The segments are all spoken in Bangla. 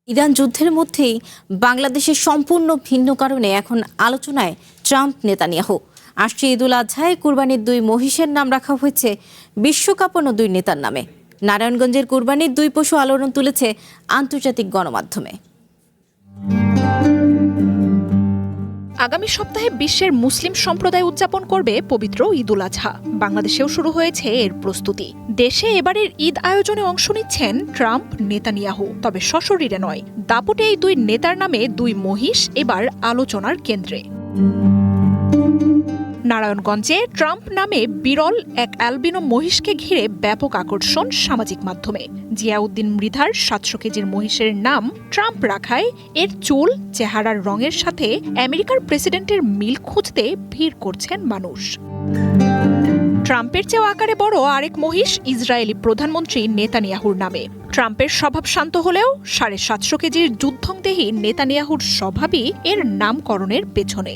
ইরান যুদ্ধের মধ্যেই বাংলাদেশের সম্পূর্ণ ভিন্ন কারণে এখন আলোচনায় ট্রাম্প নেতানিয়াহু। আসছে ঈদুল আজহায় কুরবানির দুই মহিষের নাম রাখা হয়েছে বিশ্বকাঁপানো দুই নেতার নামে। নারায়ণগঞ্জের কুরবানির দুই পশু আলোড়ন তুলেছে আন্তর্জাতিক গণমাধ্যমে। আগামী সপ্তাহে বিশ্বের মুসলিম সম্প্রদায় উদযাপন করবে পবিত্র ঈদুল আজহা। বাংলাদেশেও শুরু হয়েছে এর প্রস্তুতি। দেশে এবারের ঈদ আয়োজনে অংশ নিচ্ছেন ট্রাম্প, নেতানিয়াহু। তবে সশরীরে নয়, দাপুটে এই দুই নেতার নামে দুই মহিষ এবার আলোচনার কেন্দ্রে। নারায়ণগঞ্জে ট্রাম্প নামে বিরল এক অ্যালবিনো মহিষকে ঘিরে ব্যাপক আকর্ষণ সামাজিক মাধ্যমে। জিয়াউদ্দিন মৃধার 700 কেজির মহিষের নাম ট্রাম্প রাখায় এর চুল, চেহারার রঙের সাথে আমেরিকার প্রেসিডেন্টের মিল খুঁজতে ভিড় করছেন মানুষ। ট্রাম্পের চেয়েও আকারে বড় আরেক মহিষ ইসরায়েলি প্রধানমন্ত্রী নেতানিয়াহুর নামে। ট্রাম্পের স্বভাব শান্ত হলেও 750 কেজির যুদ্ধংদেহী নেতানিয়াহুর স্বভাবই এর নামকরণের পেছনে।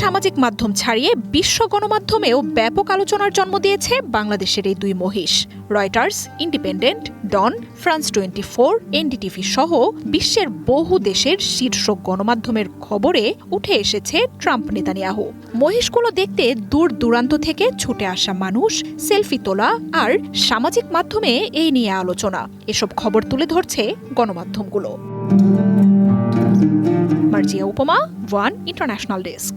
সামাজিক মাধ্যম ছাড়িয়ে বিশ্ব গণমাধ্যমেও ব্যাপক আলোচনার জন্ম দিয়েছে বাংলাদেশের এই দুই মহিষ। রয়টার্স, ইন্ডিপেন্ডেন্ট, ডন, ফ্রান্স 24, এনডিটিভি সহ বিশ্বের বহু দেশের শীর্ষ গণমাধ্যমের খবরে উঠে এসেছে ট্রাম্প নেতানিয়াহু। মহিষগুলো দেখতে দূর দূরান্ত থেকে ছুটে আসা মানুষ, সেলফি তোলা আর সামাজিক মাধ্যমে এই নিয়ে আলোচনা, এসব খবর তুলে ধরছে গণমাধ্যমগুলো। মার্জিয়া উপমা, ওয়ান ইন্টারন্যাশনাল ডেস্ক।